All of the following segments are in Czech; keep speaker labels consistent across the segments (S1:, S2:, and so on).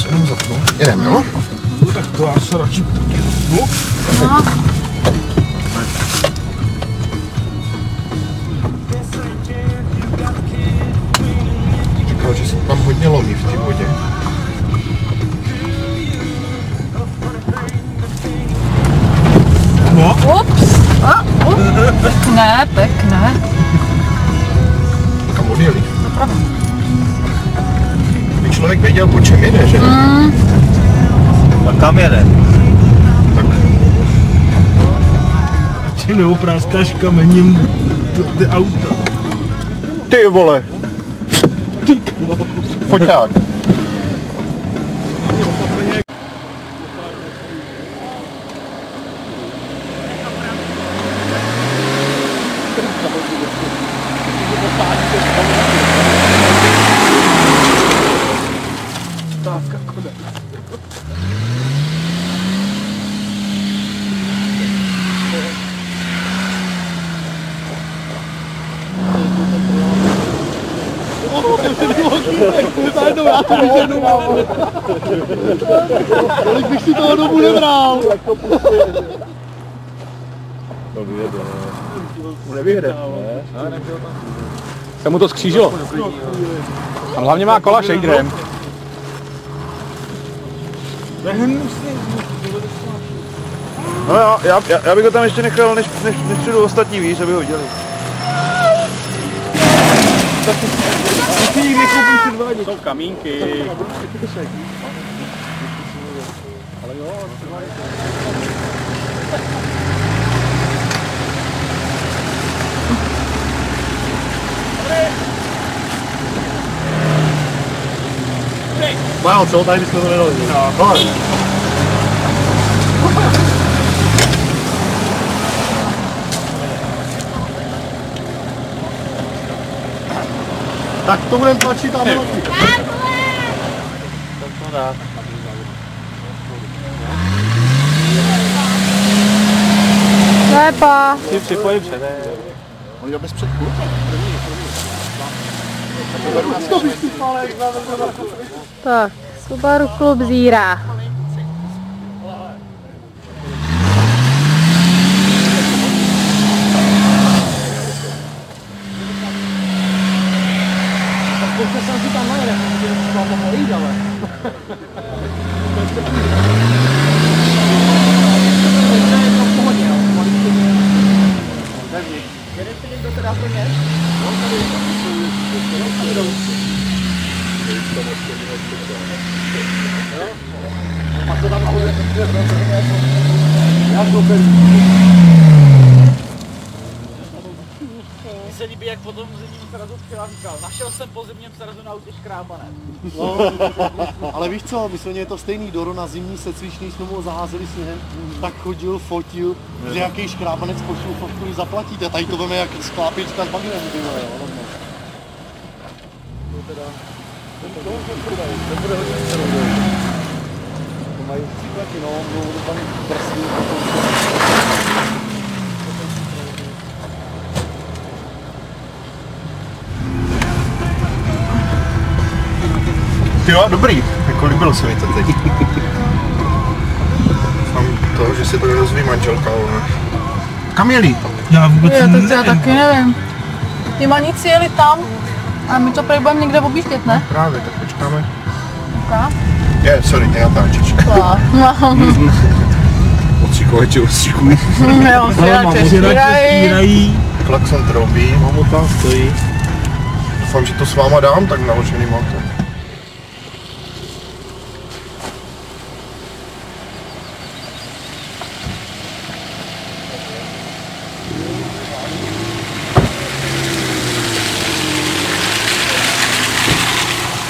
S1: se jenom zapnu. Jedem, jo?
S2: Tak to já se radši zapnu.
S3: No.
S1: Říkal, že se tam hodně lomí v té vodě.
S2: No.
S3: Ups. Pěkné, pěkné.
S1: Kam odjeli?
S3: Doprava.
S1: By člověk věděl, po čem jede, že?
S2: A kam jede?
S1: Tak.
S2: Ty neopráskáš kamením ty auta.
S1: Ty vole! Foťák.
S2: Kolik bych si toho dobu nebral?
S1: To vyjede. Nevyjede.
S4: Se mu to skřížilo. A hlavně má kola shaderem.
S5: No jo, já bych ho tam ještě nechal, než přijdu ostatní, víš, aby ho viděli.
S4: Jsou kamínky.
S1: Wow, co? Tady bychom to nedali. No. Tak to budeme tlačit tam.
S3: Lépa.
S4: Si připojím předem.
S1: On jde bez předku.
S3: Tak, Subaru Club Zíra.
S6: Mně se líbí, jak po tom zimním srazu včera říkal, našel jsem po zimním srazu na autě škrábané.
S7: No, ale víš co, myslím, je to stejný, Doro na zimní secvičný jsme mu zaházeli sněhem, tak chodil, fotil, že jaký škrábanec pošlu fotku, zaplatíte, tady to veme jak sklápička s bagnem, ty vole, jo. To bude hodně starou. To mají příklady, no, budou tam prsní.
S1: Jo, dobrý. Jako líbilo se mi to teď. Mám to, že si to rozvíjí manželka, ale... Kam jeli?
S2: Já vůbec
S3: Já taky nevím. Ty maníci jeli tam a my to prý budeme někde objíždět, ne?
S1: Právě, tak počkáme.
S3: Okay.
S1: Je, sorry, nenatáčíš. Odstříkovače odstříkují.
S3: Jo, stírají.
S1: Klakson trobí.
S2: Mamu tam stojí.
S1: Doufám, že to s váma dám, tak naložený máte.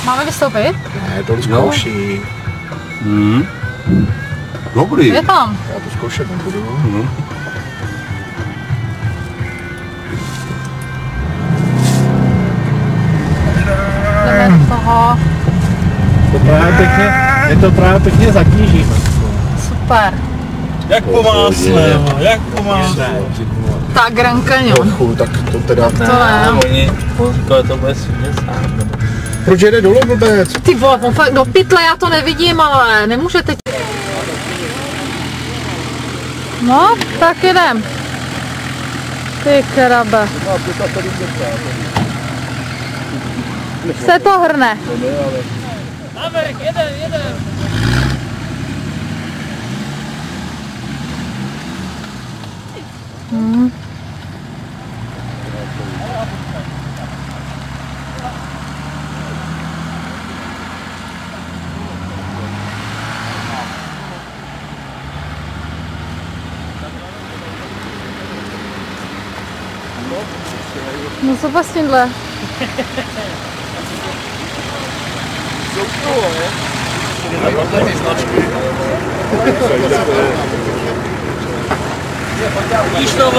S3: Máme vystoupit?
S1: Ne, to zkouší.
S4: Dobrý.
S3: Je tam.
S1: Já to zkoušet nebudu.
S3: Jdeme do toho.
S2: Je to právě pěkně zatížíme.
S3: Super.
S2: Jak po másle, jak po másle.
S3: Tak Grand Canyon.
S1: Trochu, tak to teda...
S3: To ne.
S6: Oni říkali, to bude svědět sám.
S1: Proč jede dolů blbec?
S3: Ty vole, on fakt do pytle, já to nevidím, ale nemůžete. No, tak jedem. Ty krabe. Se to hrne.
S6: Navrch, jedem.
S3: No co s tímhle?
S6: Vidíš to,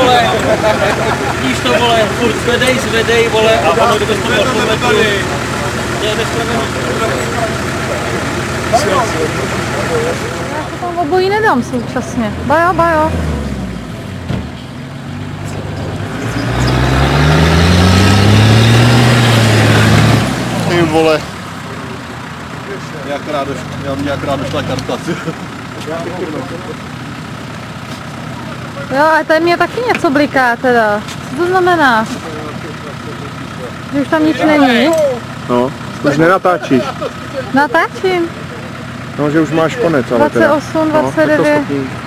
S6: vole, furt zvedej, vole, a ono kdybys to měl po metru. To je bezpravedlný.
S3: Já to tam obojí nedám současně. Bajo.
S7: Ty vole. Jak rád došla karta.
S3: Jo, ale tady mě taky něco bliká teda. Co to znamená? Že už tam nic není?
S5: No, už nenatáčíš.
S3: Natáčím.
S5: No, že už máš konec, ale teda.
S3: 28,
S5: No, tak to
S3: 29.
S5: stopni.